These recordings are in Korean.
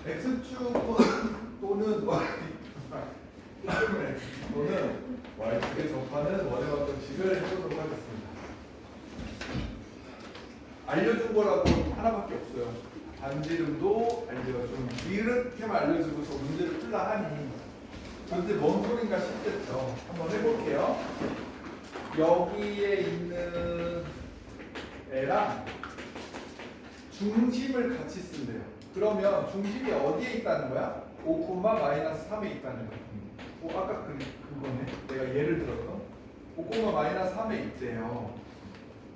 x축 또는 y 또는 y축에 접하는 원의 방정식을 해보도록 하겠습니다. 알려준 거라고 하나밖에 없어요. 반지름도 알려준. 이렇게만 알려주고서 문제를 풀라 하니 도대체 뭔 소린가 싶겠죠. 한번 해볼게요. 여기에 있는 애랑 중심을 같이 쓴대요. 그러면 중심이 어디에 있다는 거야? 5,-3에 있다는 거야. 아까 그거네. 내가 예를 들어서 5,-3에 있대요.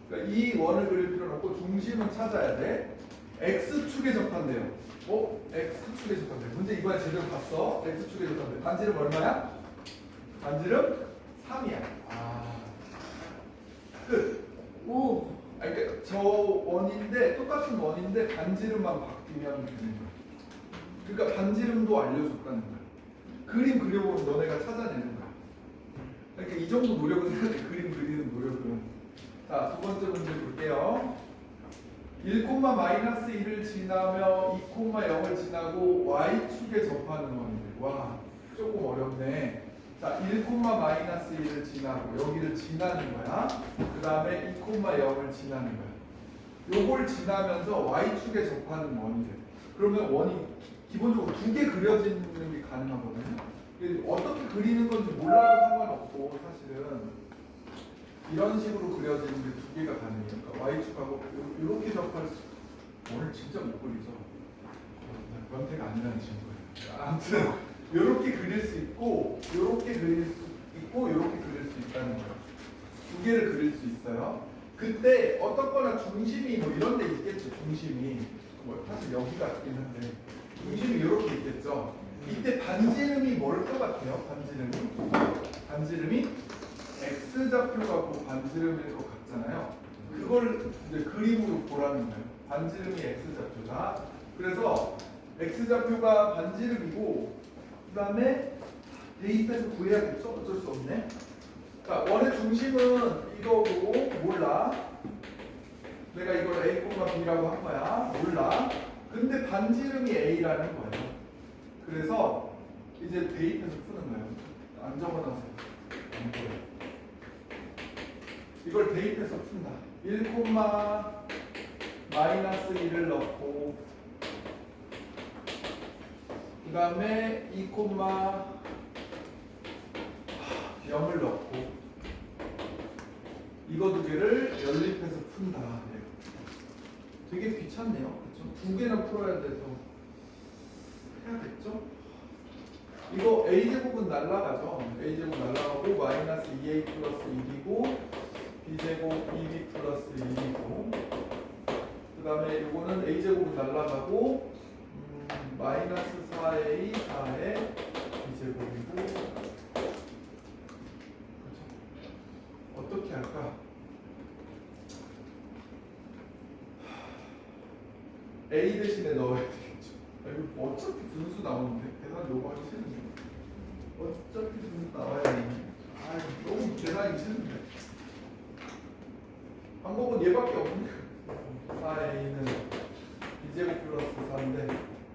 그러니까 이 원을 그릴 필요는 없고 중심은 찾아야 돼. x축에 접한대요. x축에 접한대. 문제 이번에 제대로 봤어. x축에 접한대. 반지름 얼마야? 반지름 3이야. 끝. 오. 그러니까 저 원인데 똑같은 원인데 반지름만 바뀌면 되는 거야. 그러니까 반지름도 알려줬다는 거야. 그림 그려보면 너네가 찾아내는 거야. 그러니까 이 정도 노력은 해야 돼. 그림 그리는 노력은. 자, 두 번째 문제 볼게요. 1,-1을 지나며 2,0을 지나고 y축에 접하는 원인데. 와, 조금 어렵네. 자, 1,-1을 지나고 여기를 지나는 거야. 그 다음에 2,0을 지나는 거야. 요걸 지나면서 y축에 접하는 원이 돼. 그러면 원이 기본적으로 두 개 그려지는 게 가능하거든요. 어떻게 그리는 건지 몰라도 상관없고 사실은 이런 식으로 그려지는 게 두 개가 가능해요. 그러니까 y축하고 이렇게 접할 수. 오늘 진짜 못 그리죠. 변태가 아니라는 친구예요. 아무튼 이렇게 그릴 수 있고, 이렇게 그릴 수 있고, 이렇게 그릴 수 있다는 거예요. 두 개를 그릴 수 있어요. 그때 어떻거나 중심이 뭐 이런 데 있겠죠. 중심이 뭐 사실 여기가 있긴 한데 중심이 이렇게 있겠죠. 이때 반지름이 뭘 것 같아요? 반지름이 x좌표가 반지름일 것 같잖아요. 그걸 이제 그림으로 보라는 거예요. 반지름이 x좌표다. 그래서 x좌표가 반지름이고 그 다음에 대입해서 구해야겠죠? 어쩔 수 없네. 자, 원의 중심은 이거고 몰라. 내가 이걸 A, B라고 한 거야. 몰라. 근데 반지름이 A라는 거예요. 그래서 이제 대입해서 푸는 거예요. 안 적어놨어요. 안 보여요. 이걸 대입해서 푼다. 1,-1을 넣고 그 다음에 2,0을 넣고 이거 두 개를 연립해서 푼다. 되게 귀찮네요. 그렇죠? 두 개나 풀어야 돼서 해야겠죠? 이거 a제곱은 날라가죠. a제곱 날라가고 마이너스 2a 플러스 1이고 b제곱 2b 플러스 1이고 그 다음에 이거는 a제곱은 날라가고 마이너스 4a 4에 b제곱이고 그렇죠? 어떻게 할까? a 대신에 넣어야 되겠죠. 이거 어차피 분수 나오는데 계산 요거 하기 싫은데 어차피 분수 나와야 되는데 너무 계산이 싫은데 방법은 얘밖에 없는데 4a는 b제곱 플러스 4인데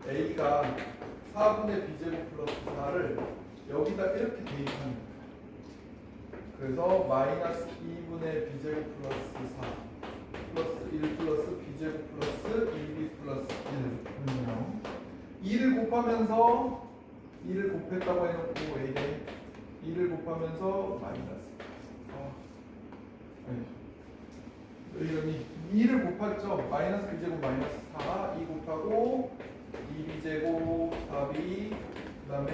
a가 4분의 b제곱 플러스 4를 여기다 이렇게 대입하는 거예요. 그래서 마이너스 2분의 b제곱 플러스 4 플러스 1 플러스 b제곱 플러스 2b 플러스 1 2를 곱하면서 2를 곱했다고 해놓고 a에 2를 곱하면서 마이너스 왜 이러니 2를 곱했죠. 마이너스 b제곱 마이너스 4 2 곱하고 2b제곱 4b 그 다음에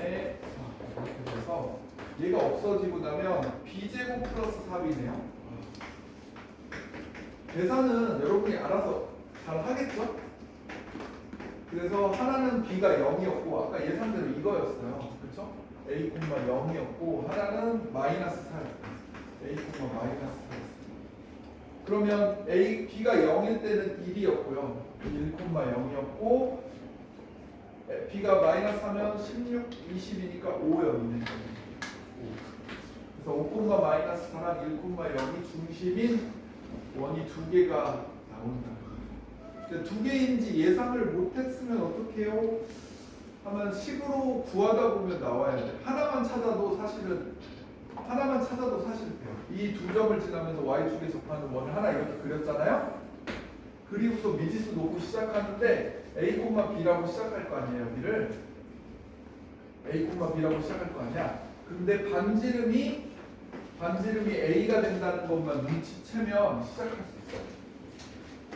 4 이렇게 돼서 얘가 없어지고 나면 b제곱 플러스 4b네요. 계산은 여러분이 알아서 잘 하겠죠? 그래서 하나는 b가 0이었고 아까 예상대로 이거였어요. 그렇죠? a, 0이었고 하나는 마이너스 4였어요. a, 마이너스 4였어요. 그러면 b가 0일 때는 1이었고요. 1,0이었고 b가 마이너스 하면 16, 20이니까 5였네. 그래서 5, 마이너스 4랑 1,0이 중심인 원이 두 개가 나온다. 두 개인지 예상을 못했으면 어떡해요? 하면 식으로 구하다 보면 나와야 돼. 하나만 찾아도 사실은 돼요. 이 두 점을 지나면서 y축에 접하는 원을 하나 이렇게 그렸잖아요. 그리고서 미지수 놓고 시작하는데 a, b라고 시작할 거 아니에요. 여기를 a, b라고 시작할 거 아니야. 근데 반지름이 a가 된다는 것만 눈치채면 시작할 수 있어요.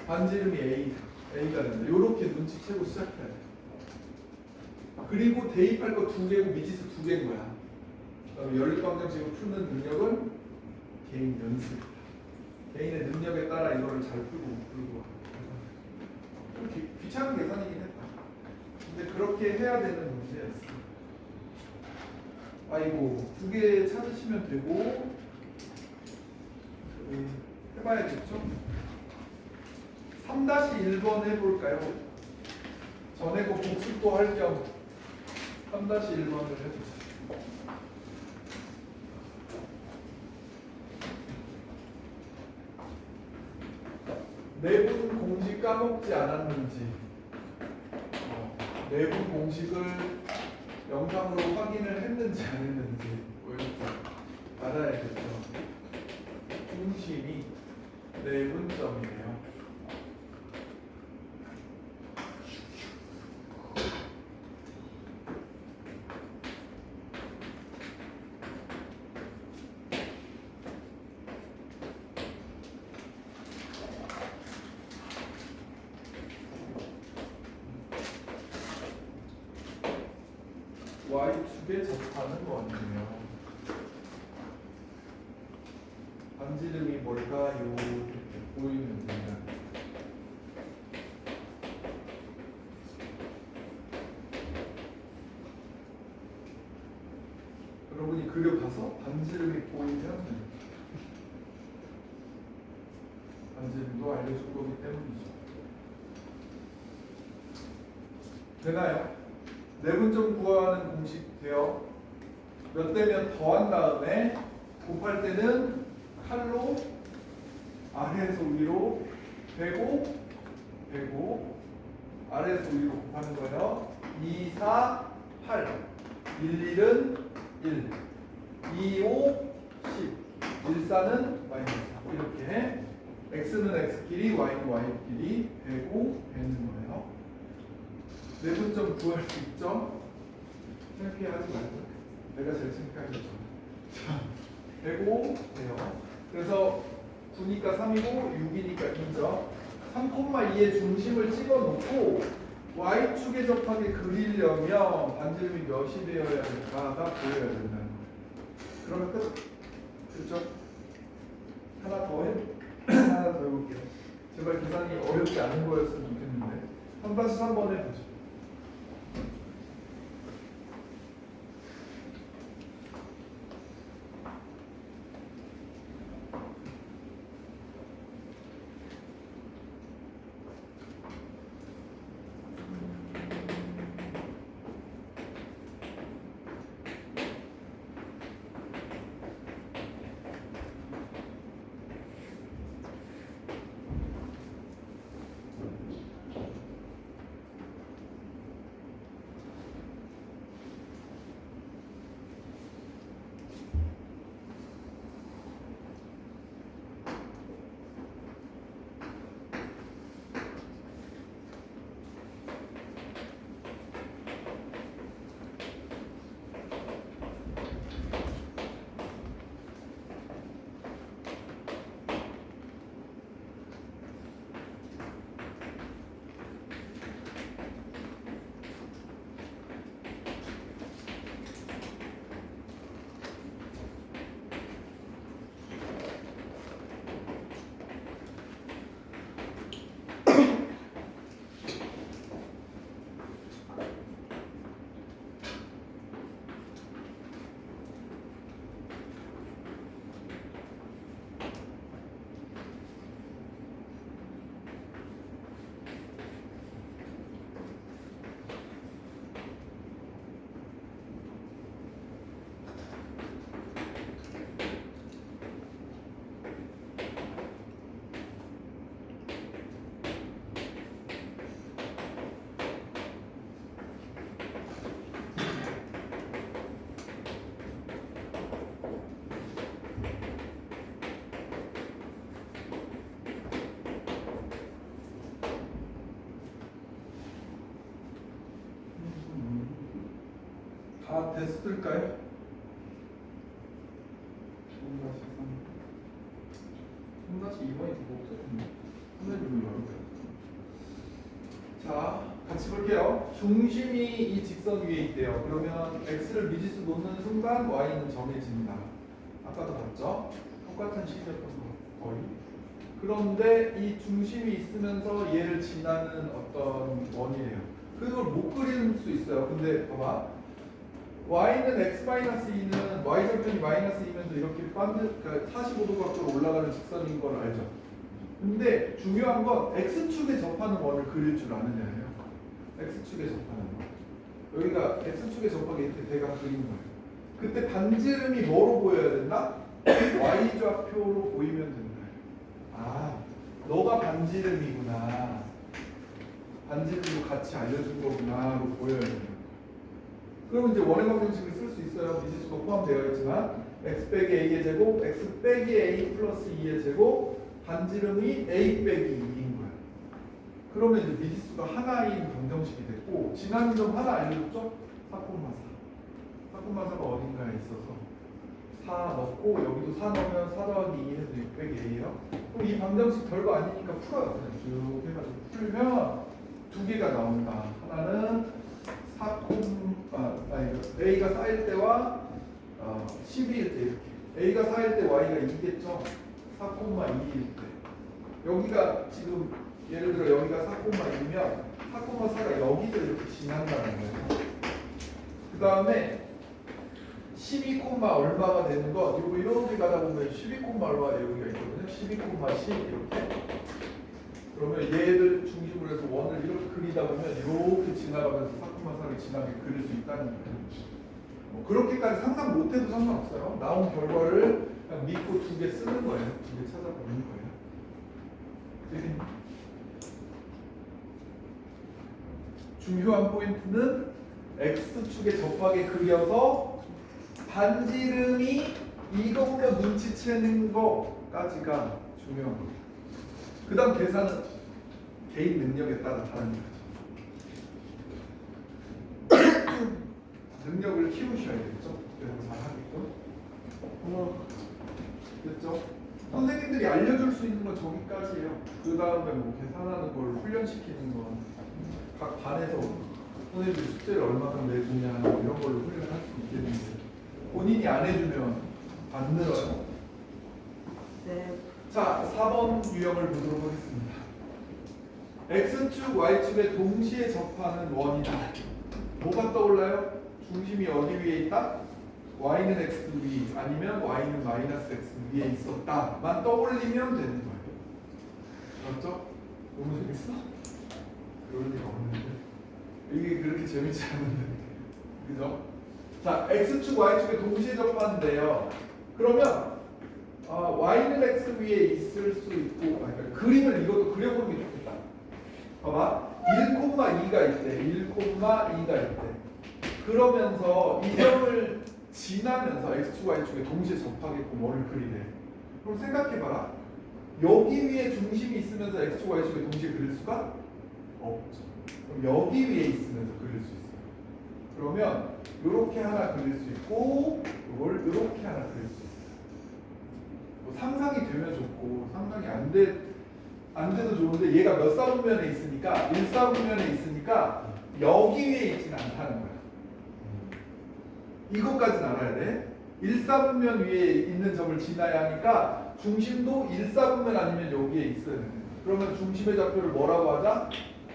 반지름이 a가 된다. 이렇게 눈치채고 시작해야 돼. 그리고 대입할 거 두 개고 미지수 두 개인 거야. 그다음에 연립방정식을 푸는 능력은 개인 연습. 개인의 능력에 따라 이거를 잘 풀고 못 풀고. 좀 귀찮은 계산이긴 했다. 근데 그렇게 해야 되는 문제였어. 아이고, 두 개 찾으시면 되고 해봐야겠죠? 3-1번 해볼까요? 전에 거 복습도 할 겸 3-1번을 해보자. 내분 공식 까먹지 않았는지, 내분 공식을 영상으로 확인을 했는지 안 했는지 이렇게 알아야겠죠. 중심이 내분점이에요. y축에 접하는 원이에요. 반지름이 뭘까요? 이렇게 보이면 됩니다. 여러분이 그려봐서 반지름이 보이면 반지름도 알려줄 거기 때문이죠. 되나요? 내분점 구하는 공식 돼요. 몇 대면 더한 다음에 곱할 때는 칼로 아래에서 위로 빼고 아래에서 위로 곱하는 거예요. 2, 4, 8 1, 1은 1 2, 5, 10 1, 4는 마이너스 4 이렇게 x는 x끼리 y는 y끼리 빼고 빼는 거예요. 내분점 구할 수 있죠? 생각해하지 말고 내가 제일 생각하기 전. 되고 돼요. 그래서 9니까 3이고 6이니까 2죠. 3,2의 중심을 찍어놓고 y축에 접하게 그리려면 반지름이 몇이 되어야 될까가 보여야 된다는 거예요. 그러면 끝. 그렇죠? 하나 더 해볼게요. 제발 계산이 어렵지 않은 거였으면 좋겠는데 3-3번 해보죠. 다 됐을까요? 3-2번이 더 복잡한데. 선생님이 어렵다. 자, 같이 볼게요. 중심이 이 직선 위에 있대요. 그러면 x를 미지수 놓는 순간 y는 정해진다. 아까도 봤죠? 똑같은 식이었던 거 거의. 그런데 이 중심이 있으면서 얘를 지나는 어떤 원이에요. 그걸 못 그릴 수 있어요. 근데 봐봐. y는 x-2는 y절편이 -2면서 이렇게 그러니까 45도 각도로 올라가는 직선인 걸 알죠? 근데 중요한 건 x축에 접하는 원을 그릴 줄 아느냐예요. x축에 접하는 원. 여기가 x축에 접하게 이렇게 대각 그린 거예요. 그때 반지름이 뭐로 보여야 된다? y좌표로 보이면 된다. 아, 너가 반지름이구나. 반지름도 같이 알려준 거구나로 보여야 된다. 그러면 이제 원의 방정식을 쓸 수 있어요. 미지수가 포함되어 있지만 x 빼기 a의 제곱, x 빼기 a 플러스 2의 제곱, 반지름이 a 빼기 2인 거야. 그러면 이제 미지수가 하나인 방정식이 됐고, 지난 점 하나 알려줬죠? 4,4. 4,4가 어딘가에 있어서 4 넣고 여기도 4 넣으면 4 더하기 2 해서 6 빼기 a예요. 그럼 이 방정식 별거 아니니까 풀어요. 그냥 쭉 해가지고 풀면 두 개가 나온다. 하나는 a가 4일 때와 12일 때 이렇게 a가 4일 때 y가 2겠죠. 4,2일 때 여기가 지금 예를 들어 여기가 4,2면 4,4가 여기서 이렇게 지난다는 거예요. 그 다음에 12, 얼마가 되는 거 이거 이렇게 가다 보면 12, 얼마 여기가 있거든요. 12, 10 이렇게. 그러면 얘를 중심으로 해서 원을 이렇게 그리다 보면 이렇게 지나가면서 4,4를 지나게 그릴 수 있다는 거예요. 뭐 그렇게까지 상상 못해도 상관없어요. 나온 결과를 그냥 믿고 두 개 쓰는 거예요. 두 개 찾아보는 거예요. 중요한 포인트는 x축에 접하게 그려서 반지름이 이것과 눈치채는 거까지가 중요한 거예요. 그 다음 계산은 개인 능력에 따라 다른 거죠. 능력을 키우셔야 겠죠. 그래서 잘하겠죠. 됐죠? 선생님들이 알려줄 수 있는 건 저기까지예요. 그 다음에 뭐 계산하는 걸 훈련시키는 건 각 반에서 선생님들이 숙제를 얼마큼 내주냐 이런 걸로 훈련할 수 있겠는데 본인이 안 해주면 안 늘어요. 네. 자, 4번 유형을 보도록 하겠습니다. x축, y축에 동시에 접하는 원이다. 뭐가 떠올라요? 중심이 어디 위에 있다? y는 x 위 아니면 y는 마이너스 x 위에 있었다만 떠올리면 되는 거예요. 맞죠? 너무 재밌어? 그럴 리가 없는데 이게 그렇게 재밌지 않은데 그죠? 자, x축, y축에 동시에 접하는데요. 그러면 y는 x 위에 있을 수 있고 그러니까 그림을 이것도 그려보는 게 좋겠다. 봐봐 1,2가 있대. 1,2가 있대. 그러면서 이 점을 지나면서 x축, y축에 동시에 접하게끔 원을 그리래. 그럼 생각해봐라. 여기 위에 중심이 있으면서 x축, y축에 동시에 그릴 수가 없죠. 그럼 여기 위에 있으면서 그릴 수 있어요. 그러면 이렇게 하나 그릴 수 있고 이걸 이렇게 하나 그릴 수 있어요. 뭐 상상이 되면 좋고 상상이 안 돼도 좋은데 얘가 몇 사분면에 있으니까 1사분면에 있으니까 여기 위에 있지는 않다는 거야. 이것까지는 알아야 돼. 1사분면 위에 있는 점을 지나야 하니까 중심도 1사분면 아니면 여기에 있어야 돼. 그러면 중심의 좌표를 뭐라고 하자?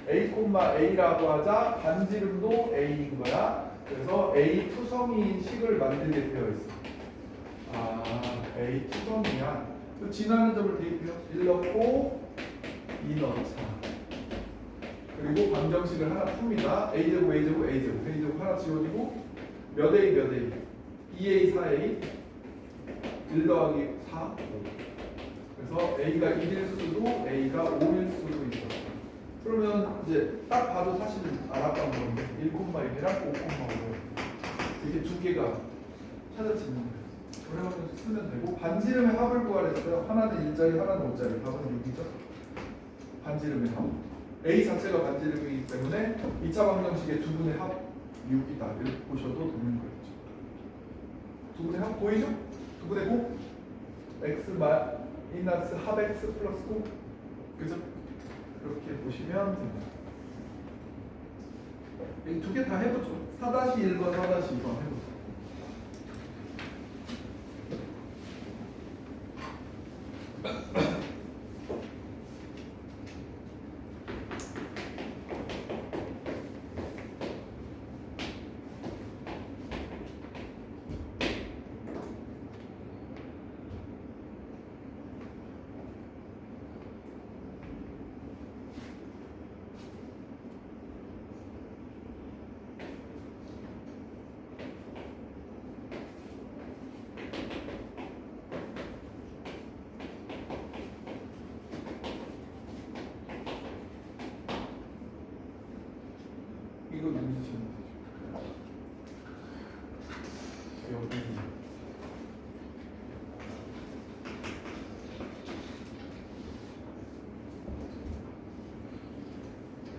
a,a라고 하자. 반지름도 a인 거야. 그래서 a 투성이인 식을 만들게 되어 있어. 아, a 투성이야. 지나는 점을 대입해요. 1 넣고 2 넣자. 그리고 방정식을 하나 풉니다. a제곱, a제곱, a제곱, a제곱 하나 지워지고 몇 a, 몇 a? 2a, 4a 1 더하기 4, 5. 그래서 a가 1일 수도 a가 5일 수도 있었어. 그러면 이제 딱 봐도 사실은 알았던 건데 1,1이랑 5,5 이렇게 두 개가 찾아지는 거예요. 그래가지고 쓰면 되고 반지름의 합을 구하랬어요. 하나는 1짜리, 하나는 5짜리. 답은 6이죠. 반지름의 합. a 자체가 반지름이기 때문에 2차 방정식의 두 분의 합 6이다 이렇게 보셔도 되는 거겠죠. 2분의 합 보이죠? 2분의 9 x 마이너스 합 x 플러스 9 그죠? 이렇게 보시면 됩니다. 이 두 개 다 해보죠. 4-1번 4-2번 해보죠. 이거 누르시면 되죠. 여기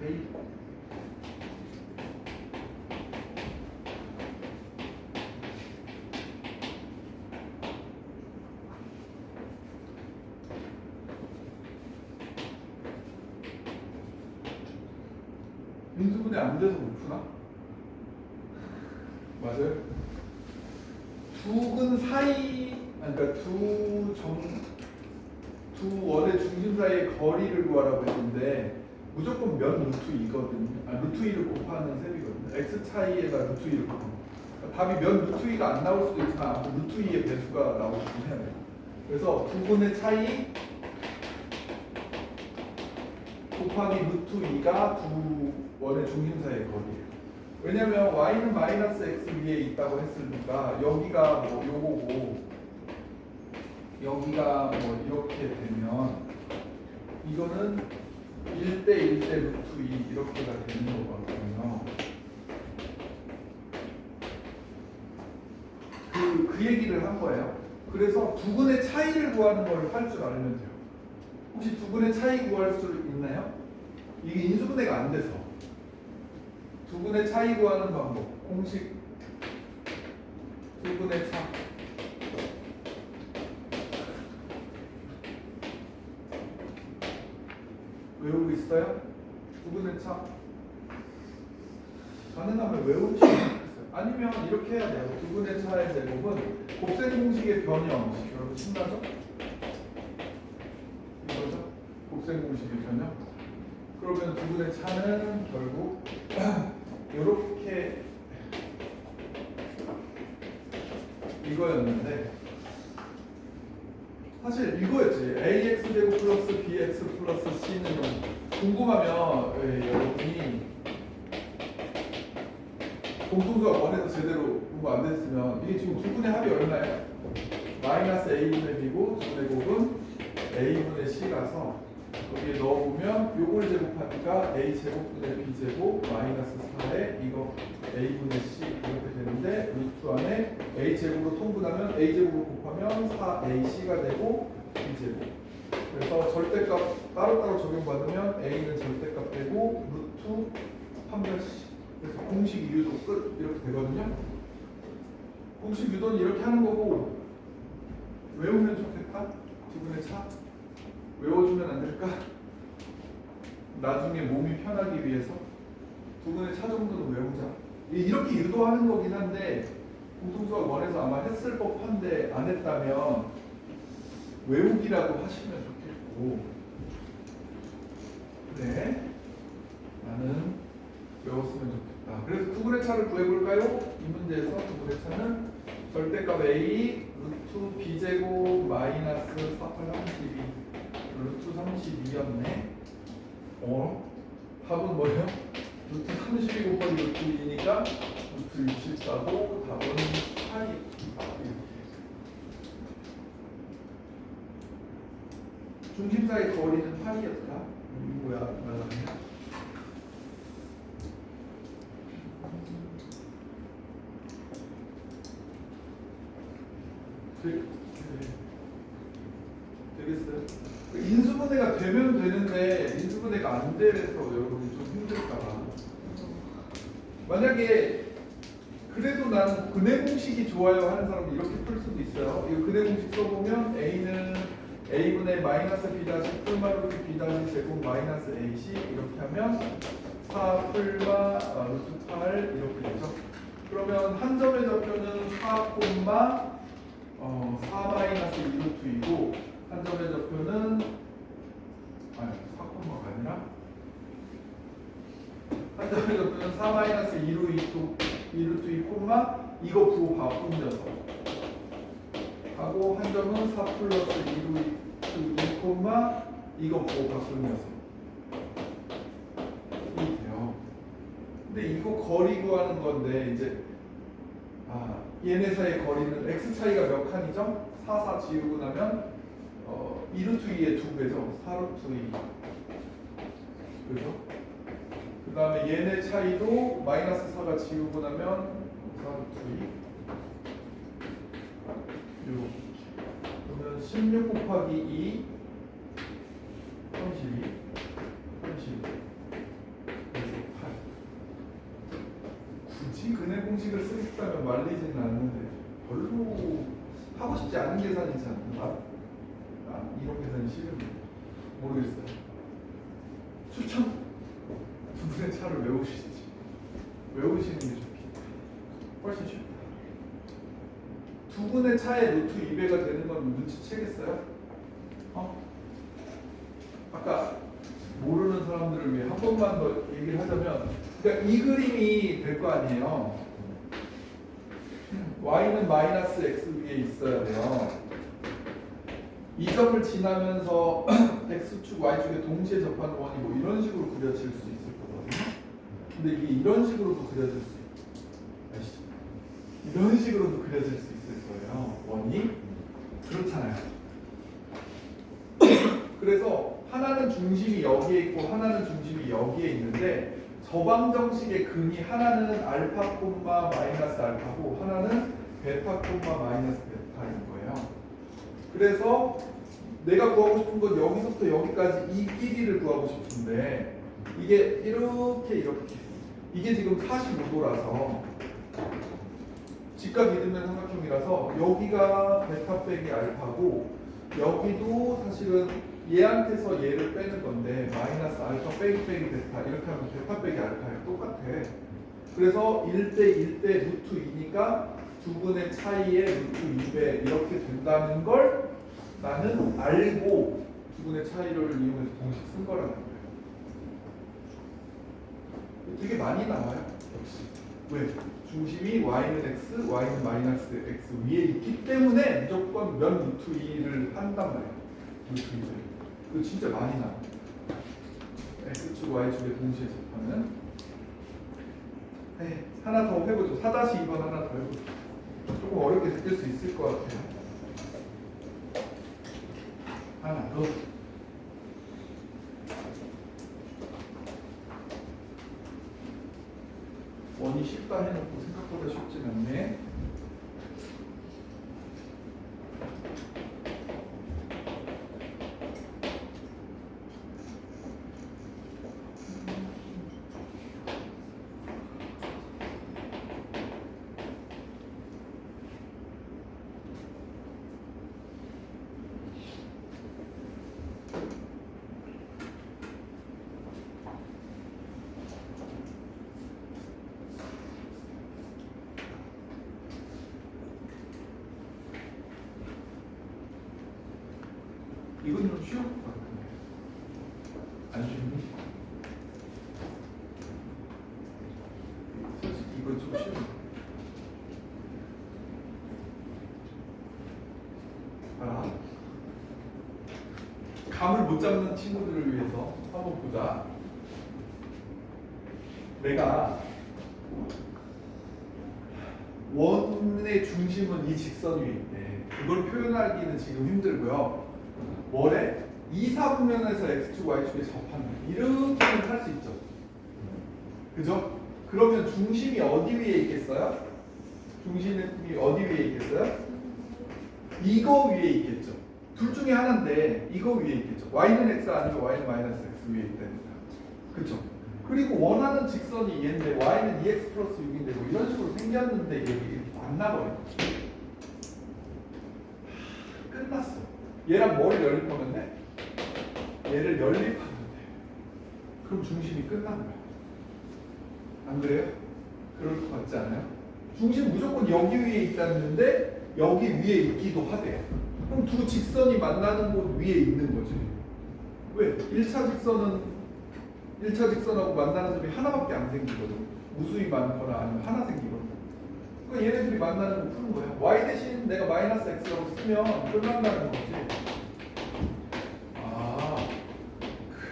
베이 인수분해 안 돼서 못 푸나? 맞아요? 두 근 사이, 그러니까 두 원의 중심 사이의 거리를 구하라고 했는데 무조건 면 루트 2거든요. 루트 2를 곱하는 셈이거든요. x 차이에다 루트 2를 곱하는. 그러니까 답이 면 루트 2가 안 나올 수도 있지만 아무튼 루트 2의 배수가 나오긴 해야 돼요. 그래서 두 근의 차이 곱하기 루트 2가 두 원의 중심 사이의 거리예요. 왜냐면 y는 마이너스 x 위에 있다고 했으니까 여기가 뭐 요거고 여기가 뭐 이렇게 되면 이거는 1대 1대 루트 2 이렇게가 되는 거거든요. 그 얘기를 한 거예요. 그래서 두 근의 차이를 구하는 걸 할 줄 알면 돼요. 혹시 두 근의 차이 구할 수 있나요? 이게 인수분해가 안 돼서 두 근의 차이 구하는 방법 공식 두 근의 차 외우고 있어요? 두 근의 차 가능하면 외우시면 좋겠어요. 아니면 이렇게 해야 돼요. 두 근의 차의 제곱은 곱셈 공식의 변형 여러분 신나죠? 이거죠? 곱셈 공식의 변형. 그러면 두 분의 차는 결국 이렇게 이거였는데 사실 이거였지. ax 제곱 플러스 bx 플러스 c는 궁금하면 여러분이 공통수학 원에서 제대로 공부 안 됐으면 이게 지금 두 분의 합이 얼마예요? 마이너스 a분의 b고 두 분의 곱은 a분의 c라서 여기에 넣어보면 요걸 제곱하니까 a제곱분의 b제곱 마이너스 4에 이거 a분의 c 이렇게 되는데 루트 안에 a제곱으로 통분하면 a제곱으로 곱하면 4ac가 되고 b제곱 그래서 절대값 따로따로 적용받으면 a는 절대값 되고 루트 300c 그래서 공식 유도 끝 이렇게 되거든요. 공식 유도는 이렇게 하는 거고 외우면 좋겠다? 두 분의 차? 외워주면 안 될까? 나중에 몸이 편하기 위해서 두 분의 차 정도는 외우자. 이렇게 유도하는 거긴 한데 공통수학 원에서 아마 했을 법한데 안 했다면 외우기라고 하시면 좋겠고 그래 나는 외웠으면 좋겠다. 그래서 두 분의 차를 구해볼까요? 이 문제에서 두 분의 차는 절대값 a 루트 b제곱 마이너스 4,8 32 루트 32였네. 답은 뭐예요? 루트 32 곱하기 루트 2니까 루트 64고 답은 8이 중심사의 거리는 8이었다. 뭐야 말하냐? 되겠어요? 인수분해가 되면 되는데 인수분해가 안 돼서 여러분이 좀 힘들까 봐. 만약에 그래도 나는 근해 공식이 좋아요 하는 사람은 이렇게 풀 수도 있어요. 이 근해 공식 써보면 A는 A분의 마이너스 B 다시 풀마 루트 B 다시 제곱 마이너스 AC 이렇게 하면 4 풀마 루트 8 이렇게 되죠. 그러면 한 점의 좌표는 4 콤마 4 마이너스 2 루트이고 한 점의 좌표는 4 콤마가 아니라 한 점의 좌표는 4 마이너스 2 루트 2 콤마 이거 부호 바꾸면서 하고 한 점은 4 플러스 2 루트 2 콤마 이거 부호 바꾸면서 이 돼요. 근데 이거 거리 구하는 건데 이제 얘네 사이의 거리는 x 차이가 몇 칸이죠? 4 지우고 나면 2루트 2의 2배죠. 4루트 2. 그죠? 그 다음에 얘네 차이도 마이너스 4가 지우고 나면 4루트 2. 그러면 16 곱하기 2 32 그래서 8. 굳이 근해 공식을 쓰겠다면 말리지는 않는데 별로 하고 싶지 않은 계산이지 않나? 이런 계산이 싫은데 모르겠어요. 추천 두 분의 차를 외우시지. 외우시는 게 좋겠다. 훨씬 쉽다. 두 분의 차에 루트 2배가 되는 건 눈치채겠어요? 아까 모르는 사람들을 위해 한 번만 더 얘기를 하자면, 그러니까 이 그림이 될 거 아니에요. y는 마이너스 x 위에 있어야 돼요. 이 점을 지나면서 x축, y축에 동시에 접하는 원이 뭐 이런 식으로 그려질 수 있을 거거든요. 근데 이게 이런 식으로도 그려질 수 있어요. 아시죠? 이런 식으로도 그려질 수 있을 거예요. 원이 그렇잖아요. 그래서 하나는 중심이 여기에 있고 하나는 중심이 여기에 있는데 저방정식의 근이 하나는 알파 콤마 마이너스 알파고 하나는 베타 콤마 마이너스 베타인 거예요. 그래서 내가 구하고 싶은 건 여기서부터 여기까지 이 길이를 구하고 싶은데 이게 이렇게 이게 지금 45도라서 직각 이등변 삼각형이라서 여기가 베타 빼기 알파고 여기도 사실은 얘한테서 얘를 빼는 건데 마이너스 알파 빼기 베타 이렇게 하면 베타 빼기 알파랑 똑같아. 그래서 1대 1대 루트 2니까 두 분의 차이에 루트 2배 이렇게 된다는 걸 나는 알고 두 분의 차이를 이용해서 공식 쓴 거라는 거예요. 되게 많이 나와요. 역시. 왜? 중심이 y는 x, y는 마이너스 x 위에 있기 때문에 무조건 면 루트 2를 한단 말이에요. 루트 2를. 그거 진짜 많이 나와요. x축, y축에 동시에 접하는. 네, 하나 더 해보죠. 4-2번 하나 더 해보죠. 조금 어렵게 느낄 수 있을 것 같아요. 하나 더. 원이 쉽다 해놓고 생각보다 쉽진 않네. 이건 좀 쉬울 것 같은데 안 쉽니? 솔직히 이건 좀 쉬운 것 같아. 감을 못 잡는 친구들을 위해서 한번 보자. 내가 원의 중심은 이 직선 위에 있대. 그걸 표현하기는 지금 힘들고요. 뭐래? 2, 4분면에서 x축, y축에 접한다. 이렇게는 할 수 있죠. 그죠? 그러면 중심이 어디 위에 있겠어요? 중심이 어디 위에 있겠어요? 이거 위에 있겠죠. 둘 중에 하나인데 이거 위에 있겠죠. y는 x 아니면 y는 마이너스 x 위에 있다니까. 그쵸? 그리고 원하는 직선이 얘인데 y는 2x 플러스 6인데 뭐 이런 식으로 생겼는데 이게 이렇게 만나버려. 끝났어. 얘랑 뭐를 연립하면 돼? 얘를 연립하면 돼. 그럼 중심이 끝난 거야. 안 그래요? 그럴 것 같지 않아요? 중심 무조건 여기 위에 있다는데 여기 위에 있기도 하대요. 그럼 두 직선이 만나는 곳 위에 있는 거지. 왜? 1차 직선하고 만나는 점이 하나밖에 안 생기거든. 무수히 많거나 아니면 하나 생기거든. 그러니까 얘네들이 만나는 거 푸는 거야. y 대신 내가 마이너스 x라고 쓰면 끝난다는 거지. 아,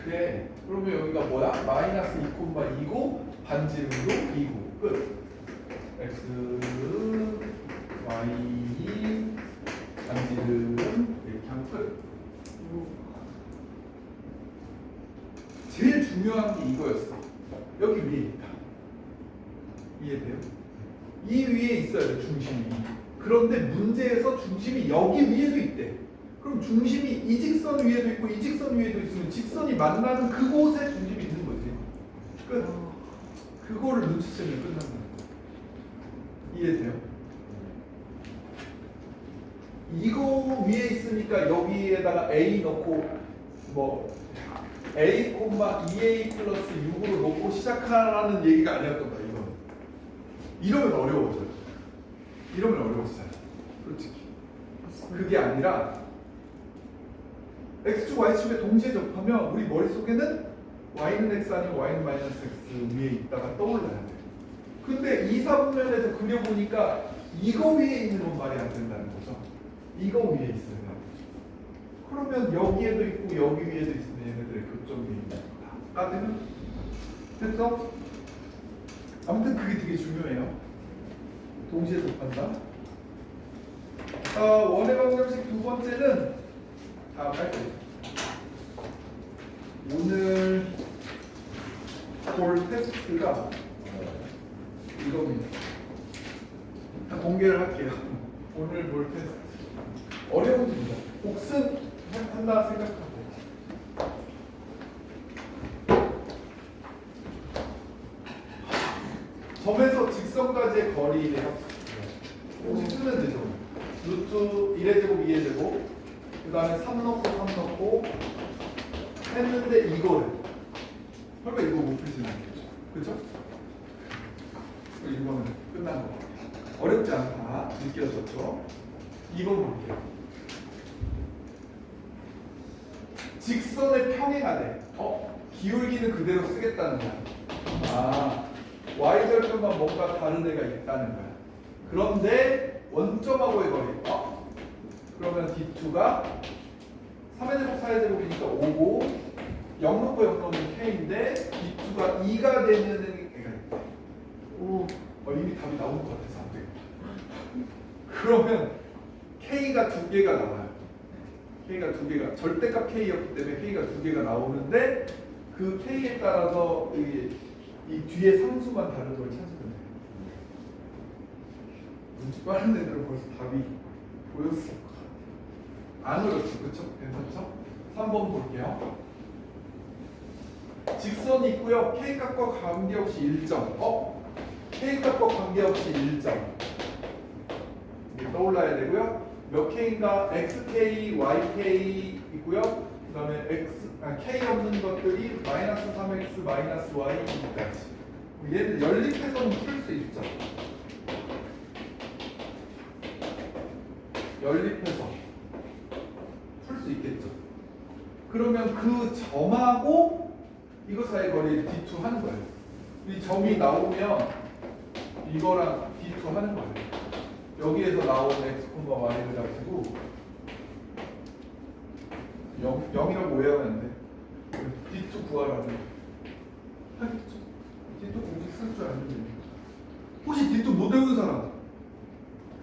그래. 그러면 여기가 뭐야? 마이너스 2,2고 반지름도 2고 끝. x, y, 반지름 이렇게 하면 끝. 제일 중요한 게 이거였어. 여기 위에 있다. 이해돼요? 이 위에 있어야 돼, 중심이. 그런데 문제에서 중심이 여기 위에도 있대. 그럼 중심이 이 직선 위에도 있고 이 직선 위에도 있으면 직선이 만나는 그곳에 중심이 있는 거지. 끝. 그거를 눈치채면 끝난다. 이해돼요? 이거 위에 있으니까 여기에다가 a 넣고 뭐 a, 2a 플러스 6으로 놓고 시작하라는 얘기가 아니었던 거야. 이러면 어려워져요. 이러면 어려워지잖아. 솔직히. 그게 아니라 x축, y축에 동시에 접하면 우리 머릿속에는 y는 x 아니면 y는 마이너스 x 위에 있다가 떠올라야 돼. 근데 2, 3면에서 그려보니까 이거 위에 있는 건 말이 안 된다는 거죠. 이거 위에 있어야 돼. 그러면 여기에도 있고 여기 위에도 있으면 얘네들의 교점이 있는 거다. 따지면 됐어? 아무튼 그게 되게 중요해요. 동시에 접한다. 원의 방정식 두 번째는 다음 할게요. 오늘 볼 테스트가 이겁니다. 다 공개를 할게요. 오늘 볼 테스트 어려운 문제입니다. 복습 한다 생각하고 점에서 직선까지의 거리의 합. 공식 쓰면 되죠. 루트 1의 제곱 2의 제곱 그 다음에 3 넣고 3 넣고 했는데 이거를 설마 이거 못 풀지는 않겠죠. 그죠? 이거는 끝난 거. 어렵지 않다. 느껴졌죠? 2번 볼게요. 직선의 평행하네. 기울기는 그대로 쓰겠다는 거야. 아, y절편만 뭔가 다른 애가 있다는 거야. 그런데 원점하고의 거리. 그러면 D2가 3의 제곱 4의 제곱이니까 5고 0 넣고 0 넣으면 K인데 D2가 2가 되는 애가 있다. 이미 답이 나온 것 같아서 안 되겠다. 그러면 K가 두 개가 나와요. K가 두 개가 절대값 K였기 때문에 K가 두 개가 나오는데 그 K에 따라서 이 뒤에 상수만 다른 걸 찾으면 돼요. 눈치 빠른 애들은 벌써 답이 보였을 것 같아요. 안 어렵죠, 그렇죠? 괜찮죠? 3번 볼게요. 직선이 있고요. K값과 관계없이 1점. K값과 관계없이 1점. 이게 떠올라야 되고요. 몇 K인가? XK, YK 있고요. 그 다음에 K 없는 것들이 마이너스 3X, 마이너스 Y까지. 얘를 연립해서는 풀 수 있죠. 연립해서 풀 수 있겠죠. 그러면 그 점하고 이거 사이 거리를 D2 하는 거예요. 이 점이 나오면 이거랑 D2 하는 거예요. 여기에서 나온 X, Y를 가지고 0이라고 오해하면 안 돼. D2 구하라는 하겠죠. D2 공식 쓸 줄 아는데 혹시 D2 못 외운 사람?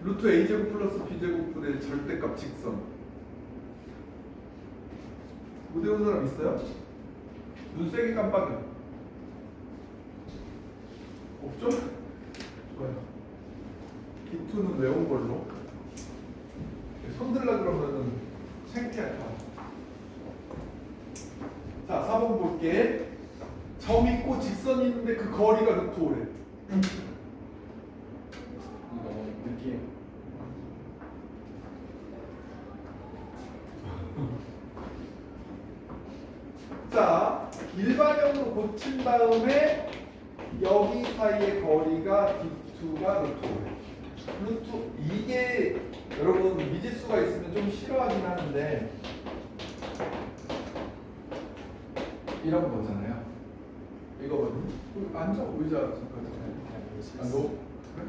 루트 A제곱 플러스 B제곱분의 절대값 직선 못 외운 사람 있어요? 눈 세게 깜빡여. 없죠? 좋아요. D2는 외운 걸로. 손들라 그러면은 창피할까. 자, 4번 볼게. 점 있고 직선 직선이 있는데 그 거리가 루트 5래. 이거 느낌. 자, 일반형으로 고친 다음에 여기 사이의 거리가 D2가 루트 5래. 루트 이게 여러분 미지수가 있으면 좀 싫어하긴 하는데 이런 거잖아요. 이거거든요. 앉아 의자 잠깐. 안 너? 그래?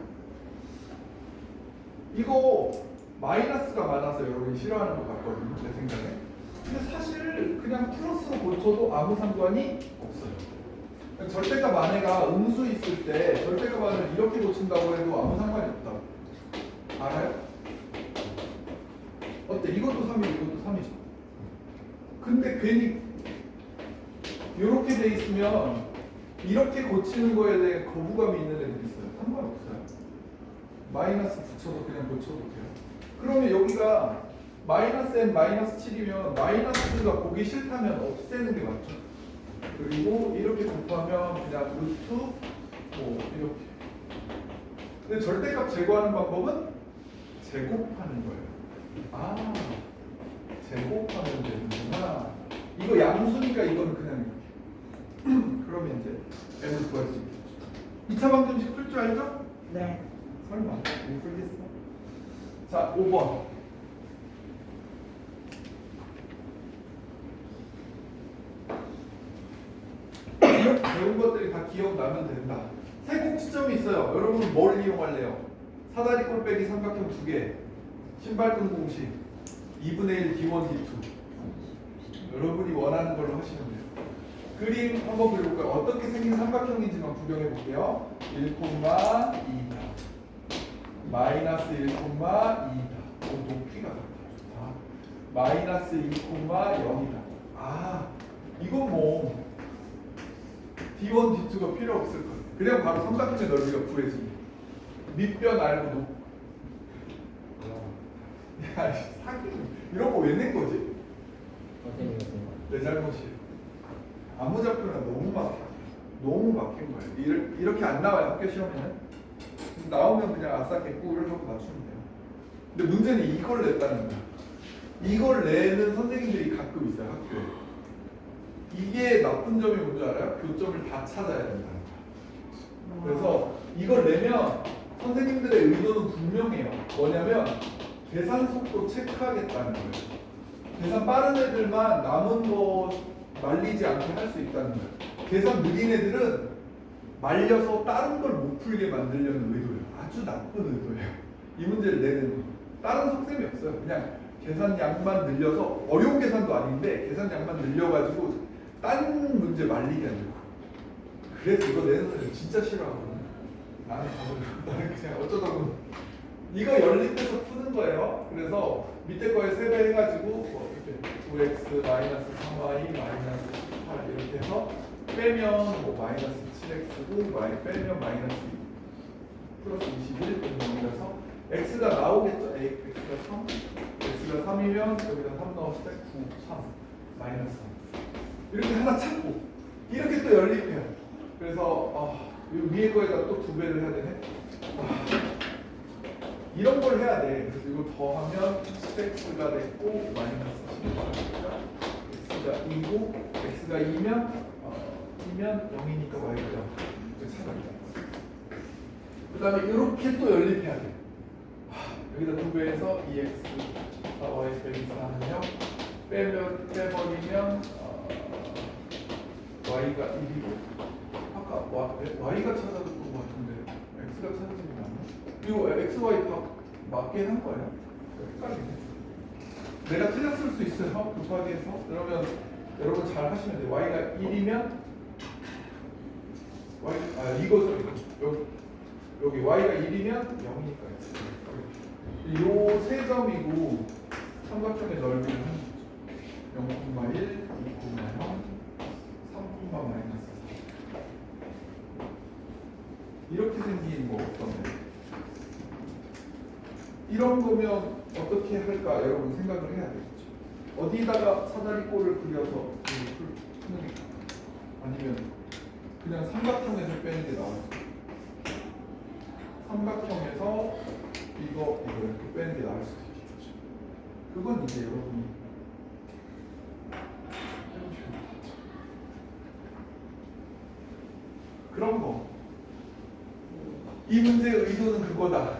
이거 마이너스가 많아서 여러분이 싫어하는 것 같거든요. 내 생각에. 근데 사실 그냥 플러스로 고쳐도 아무 상관이 없어요. 절대값 만에가 음수 있을 때 절대값 만을 이렇게 고친다고 해도 아무 상관이 없다고. 알아요? 어때? 이것도 3이고 이것도 3이죠. 근데 괜히 이렇게 돼 있으면 이렇게 고치는 거에 대해 거부감이 있는 애들 있어요. 상관없어요. 마이너스 붙여도 그냥 고쳐도 돼요. 그러면 여기가 마이너스 n 마이너스 7이면 마이너스가 보기 싫다면 없애는 게 맞죠. 그리고 이렇게 곱하면 그냥 루트 뭐 이렇게. 근데 절대값 제거하는 방법은 제곱하는 거예요. 아, 제곱하면 되는구나. 이거 양수니까 이거는 그냥 이렇게. 그러면 이제 n을 구할 수 있겠죠. 2차 방정식 풀 줄 알죠? 네. 설마 못 풀겠어? 자, 5번. 배운 것들이 다 기억나면 된다. 세 꼭지점이 있어요. 여러분 뭘 이용할래요? 사다리 꼴빼기 삼각형 2개, 신발끈 공식, 2분의 1 D1, D2. 여러분이 원하는 걸로 하시면 돼요. 그림 한번 그려볼까요? 어떻게 생긴 삼각형인지만 구경해 볼게요. 1,2다. 마이너스 1,2다. 높이가 좋다. 마이너스 2,0이다. 아, 이건 뭐 D1, D2가 필요 없을 거예요. 그냥 바로 삼각형의 넓이가 구해집니다. 밑변 알고 높. 야, 사기 이런 거 왜 낸 거지? 내 잘못이에요. 아무 잡표나 너무 막힌 거예요. 이렇게 안 나와요 학교 시험에는. 나오면 그냥 아싸 개꿀을 하고 맞추면 돼요. 근데 문제는 이걸 냈다는 거야. 이걸 내는 선생님들이 가끔 있어요 학교에. 이게 나쁜 점이 뭔지 알아요? 교점을 다 찾아야 된다는 거야. 그래서 이걸 내면 선생님들의 의도는 분명해요. 뭐냐면 계산 속도 체크하겠다는 거예요. 계산 빠른 애들만 남은 거 말리지 않게 할 수 있다는 거예요. 계산 느린 애들은 말려서 다른 걸 못 풀게 만들려는 의도예요. 아주 나쁜 의도예요. 이 문제를 내는 다른 속셈이 없어요. 그냥 계산 양만 늘려서 어려운 계산도 아닌데 계산 양만 늘려가지고 딴 문제 말리게 하려고. 그래서 이거 내는 사람 진짜 싫어하거든요. 나는 그냥 어쩌다 보면 이거 열린 데서 푸는 거예요. 그래서 밑에 거에 세배 해가지고 뭐 이렇게 9x 마이너스 3y 마이너스 18 이렇게 해서 빼면 뭐 마이너스 7x고 빼면 마이너스 2 플러스 21 넘겨서 x가 나오겠죠. x가 3 x가 3이면 여기다 3 넣었을 때 9, 3 마이너스 3 이렇게 하나 찾고 이렇게 또 연립해요. 그래서 위에 거에다 또 2배를 해야 되네. 이런 걸 해야 돼. 그래서 이거 더하면 10x가 됐고 마이너스 18. x가 2고 x가 2면 0이니까 y가 0. 이렇게 찾아야 그 다음에 이렇게 또 연립해야 돼. 여기다 2배해서 2x 4y 빼기 4는 0 빼버리면 y가 1이고 아까 y가 찾아줬던 것 같은데 x가 찾아진 게 맞나? 이거 x, y 다 맞게 한 거예요? 헷갈리네. 내가 틀렸을 수 있어요. 곱하기 해서. 그러면 여러분 잘 하시면 돼요. y가 1이면 이거죠. 이거. 여기 y가 1이면 0이니까 요 세 점이고 삼각형의 넓이는 0,1, 2,0, 3, 마이너스 4 이렇게 생긴 거 어떤데? 이런 거면 어떻게 할까 여러분 생각을 해야 되겠죠. 어디다가 사다리꼴을 그려서 푸는 게 아니면 그냥 삼각형에서 빼는 게 나올 수 있어요. 삼각형에서 이거 이렇게 빼는 게 나을 수도 있겠죠. 그건 이제 여러분이 해보시면 되겠죠. 그런 거. 이 문제의 의도는 그거다.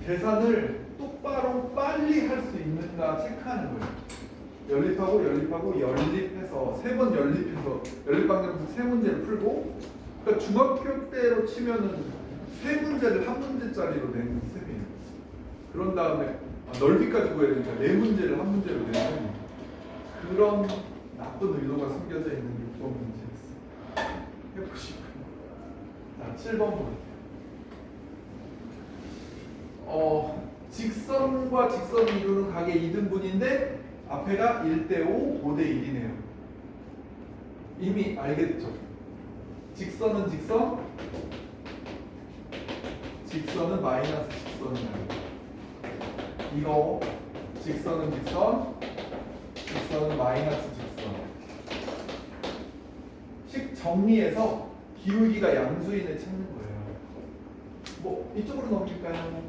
계산을 똑바로 빨리 할 수 있는가 체크하는 거예요. 연립하고 연립해서 세 번 연립해서 연립방정식 세 문제를 풀고, 그러니까 중학교 때로 치면은 세 문제를 한 문제짜리로 내는 셈이에요. 그런 다음에 넓이까지 구해야 되니까 네 문제를 한 문제로 내는 그런 나쁜 의도가 숨겨져 있는 6번 문제였어요. 해보시고요. 자, 7번 볼게요. 직선과 직선을 이루는 각의 이등분인데 앞에가 1대5, 5대1이네요. 이미 알겠죠? 직선은 직선, 직선은 마이너스 직선이라고. 이거 직선은 직선, 직선은 마이너스 직선. 식 정리해서 기울기가 양수인을 찾는 거예요. 뭐 이쪽으로 넘길까요?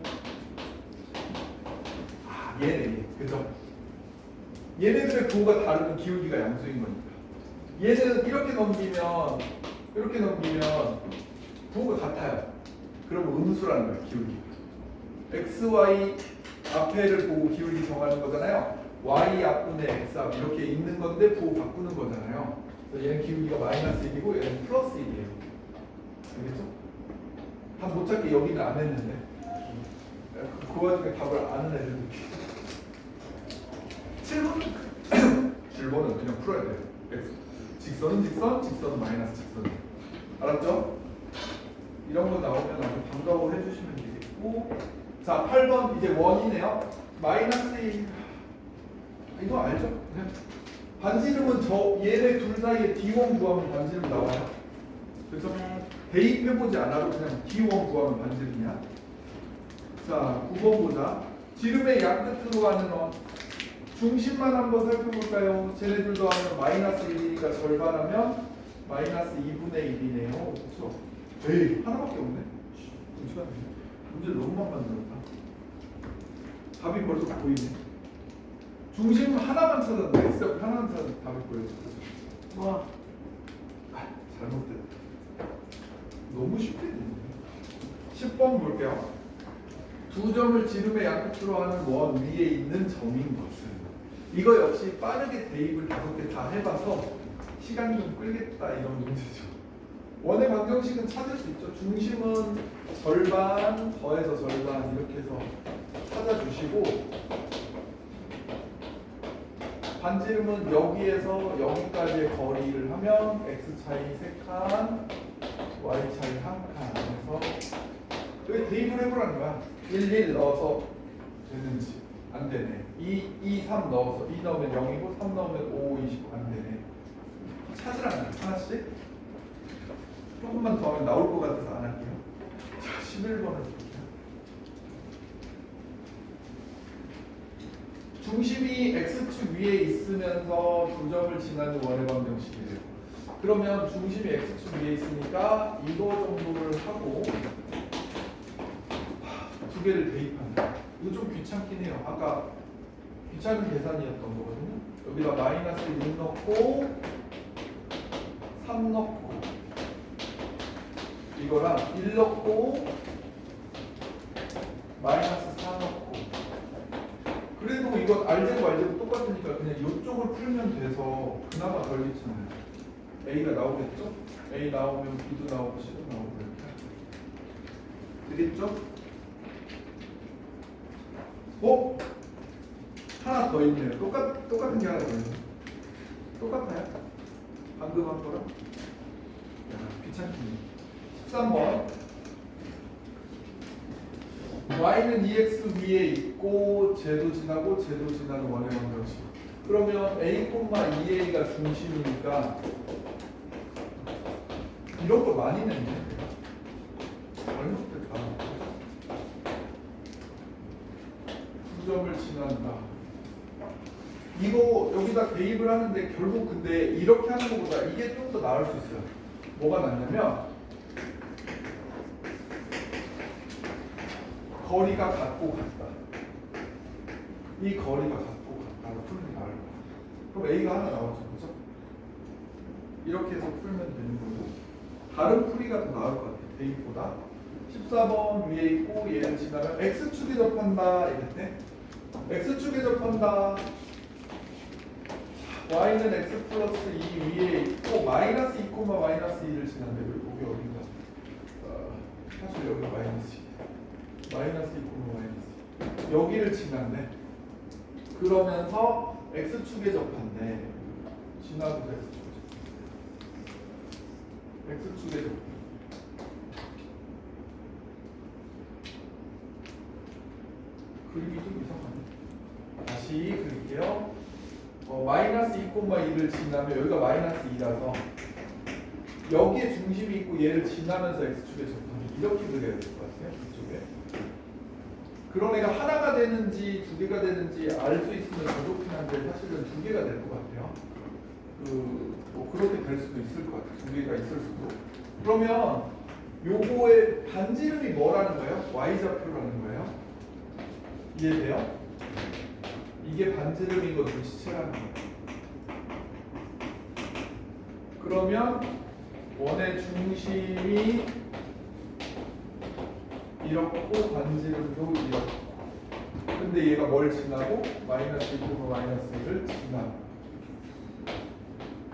얘네, 그죠? 얘네들의 부호가 다르면 기울기가 양수인 거니까. 얘는 이렇게 넘기면 부호가 같아요. 그러면 음수라는 거예요, 기울기. x, y 앞에를 보고 기울기 정하는 거잖아요. y 앞분의 x 앞 이렇게 있는 건데 부호 바꾸는 거잖아요. 그래서 얘는 기울기가 마이너스 1이고 얘는 플러스 1이에요. 알겠죠? 답 못 찾게 여기는 안 했는데 그 와중에 답을 아는 애들도 있겠죠. 7번은 그냥 풀어야 돼요. x. 직선은 직선, 직선은 마이너스 직선. 알았죠? 이런 거 나오면 아주 반가워해 주시면 되겠고. 자, 8번 이제 원이네요. 마이너스 1. 이거 알죠? 네. 반지름은 얘네 둘 사이에 D1 구하면 반지름 나와요. 그래서 대입해보지 않아도 그냥 D1 구하면 반지름이야. 자, 9번 보자. 지름의 양끝으로 가는 원. 중심만 한번 살펴볼까요? 쟤네들도 하면 마이너스 1이니까 절반하면 마이너스 2분의 1이네요. 그렇죠? 에이, 하나밖에 없네. 시간 문제를 너무만 만들었다. 답이 벌써 보이네. 중심 하나만 찾았는데 X값 하나만 찾았는데 답이 보여졌어. 와, 잘못됐다. 너무 쉽게 됐네. 10번 볼게요. 두 점을 지름의 양끝으로 하는 원 위에 있는 점인 것은. 이거 역시 빠르게 대입을 5개 다 해봐서 시간 좀 끌겠다 이런 문제죠. 원의 방정식은 찾을 수 있죠. 중심은 절반 더해서 절반 이렇게 해서 찾아주시고, 반지름은 여기에서 여기까지의 거리를 하면 x 차이 3칸, y 차이 1칸 해서 여기 대입을 해보라는 거야. 1 넣어서 되는지. 안 되네. 2, 3 넣어서 2 넣으면 0이고 3 넣으면 5, 20 안 되네. 찾으라는 거야. 하나씩. 조금만 더 하면 나올 것 같아서 안 할게요. 자, 11번을 볼게요. 중심이 x축 위에 있으면서 두 점을 지나는 원의 방정식이래요. 그러면 중심이 x축 위에 있으니까 이거 정도를 하고 두 개를 대입한다. 이거 좀 귀찮긴 해요. 아까 귀찮은 계산이었던 거거든요. 여기다 마이너스 6 넣고 3 넣고 이거랑 1 넣고 마이너스 4 넣고. 그래도 이건 알제곱 말제곱 똑같으니까 그냥 이쪽을 풀면 돼서 그나마 덜 귀찮아요. A가 나오겠죠? A 나오면 B도 나오고 C도 나오고 이렇게 되겠죠? 하나 더 있네요. 똑같은 게 하나 더 있네요. 똑같아요. 방금 한 거랑. 귀찮긴. 13번. y는 2x 위에 있고 쟤도 지나고 쟤도 지나는 원의 방정식. 그러면 a, 2a가 중심이니까 이런 거 많이 냈네. 잘못됐다. 두 점을 지난다. 이거 여기다 대입을 하는데 결국 근데 이렇게 하는 것보다 이게 좀 더 나을 수 있어요. 뭐가 났냐면 거리가 같고 같다. 이 거리가 같고 같다가 풀면 나올 거야. 그럼 A가 하나 나오죠, 그죠? 이렇게 해서 풀면 되는 거고 다른 풀이가 더 나을 것 같아, 대입보다. 14번 위에 있고 얘를 지나면 X축에 접한다 이랬대. X축에 접한다. Y는 X 플러스 2 위에 있고 마이너스 2, 마이너스 2를 지난데 여기 보기 어딘가. 사실 여기가 마이너스 2. 마이너스 2, 마이너스 2. 여기를 지난데 그러면서 X축에 접한대. 지나도 X축에 접한대. 그림이 좀 이상하네. 다시 그릴게요. 마이너스 2, 2를 지나면 여기가 마이너스 2라서 여기에 중심이 있고 얘를 지나면서 X축에 접하면 이렇게 그려야 될 것 같아요. 이쪽에. 그런 애가 하나가 되는지 두 개가 되는지 알 수 있으면 더 좋긴 한데 사실은 두 개가 될 것 같아요. 뭐 그렇게 될 수도 있을 것 같아요. 두 개가 있을 수도. 그러면 요거의 반지름이 뭐라는 거예요? Y좌표라는 거예요. 이해돼요? 이게 반지름인 거 눈치채라는 거예요. 그러면 원의 중심이 이렇고 반지름도 이렇고. 근데 얘가 뭘 지나고? 마이너스 2, 마이너스 1을 지나.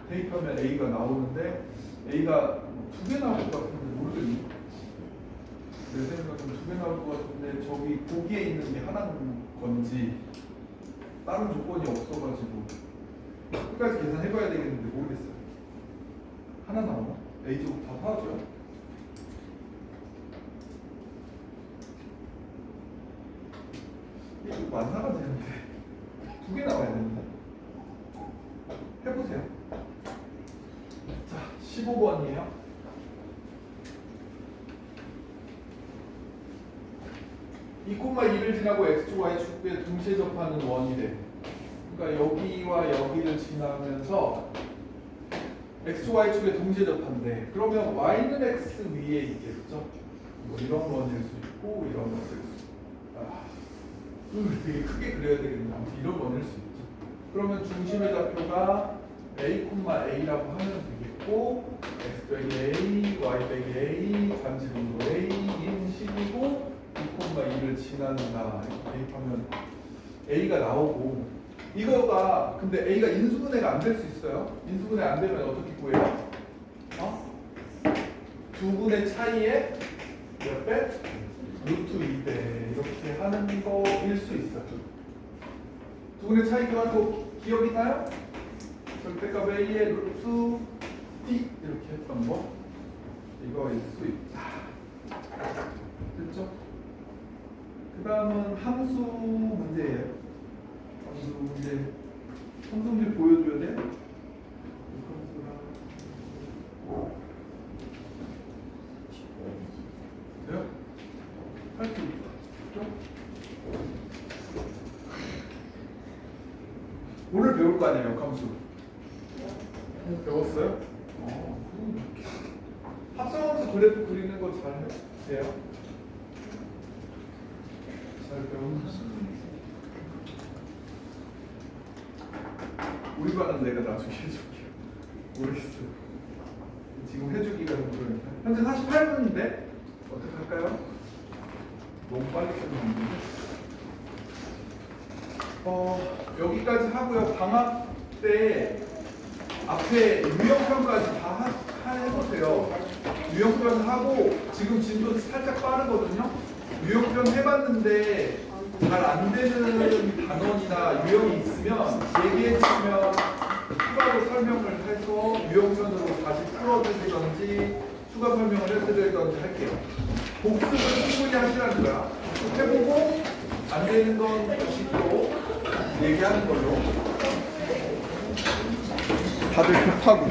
대입하면 A가 나오는데 A가 두 개 나올 것 같은데 모르겠니? 내 생각은 두 개 나올 것 같은데 저기 보기에 있는 게 하나인 건지 다른 조건이 없어가지고 끝까지 계산해봐야 되겠는데 모르겠어요. 하나 나오나? A제곱 다 사라져요? 이거 완사가 되는데 두 개 나와야 되는데 해보세요. 자, 15번이에요. 이 콤마 2를 지나고 X축, Y축에 동시에 접하는 원이래. 그러니까 여기와 여기를 지나면서 X축, Y축에 동시에 접한대. 그러면 Y는 X 위에 있겠죠? 뭐 이런 원일 수 있고 이런 원일 수 있고. 되게 크게 그려야 되겠네. 아무튼 이런 원일 수 있죠. 그러면 중심의 좌표가 A, A라고 하면 되겠고 X 빼기 A, Y 빼기 A, 반지름도 A인 식이고 2,2를 지난다. 대입하면 A가 나오고 이거가 근데 A가 인수분해가 안 될 수 있어요. 인수분해 안 되면 어떻게 구해요? 두 분의 차이에 몇 배? 루트 2배 이렇게 하는 거일 수 있어요. 두 분의 차이 구하고 기억이 나요? 절대값 A의 루트 D 이렇게 했던 거 이거일 수 있다. 됐죠? 그 다음은 함수 문제예요. 함수 문제. 함수 문제 보여줘야 돼? 돼요? 할 수 있죠? 오늘 배울 거 아니에요, 역함수. 배웠어요? 합성함수 그래프 그리는 거 잘 해요? 잘 배웠나? 우리 반은 내가 나중에 해줄게요. 모르겠어요. 지금 해주기가 좀 그러니까. 현재 48분인데 어떻게 할까요? 너무 빨리 끝났는데. 여기까지 하고요. 방학 때 앞에 유형편까지 다 해보세요. 유형편 하고 지금 진도 살짝 빠르거든요. 유형편 해봤는데 잘 안 되는 단원이나 유형이 있으면 얘기해주시면 추가로 설명을 해서 유형편으로 다시 풀어드리던지 추가 설명을 해드리던지 할게요. 복습을 충분히 하시라는 거야. 복습해보고 안 되는 건 다시 또 얘기하는 걸로. 다들 급하고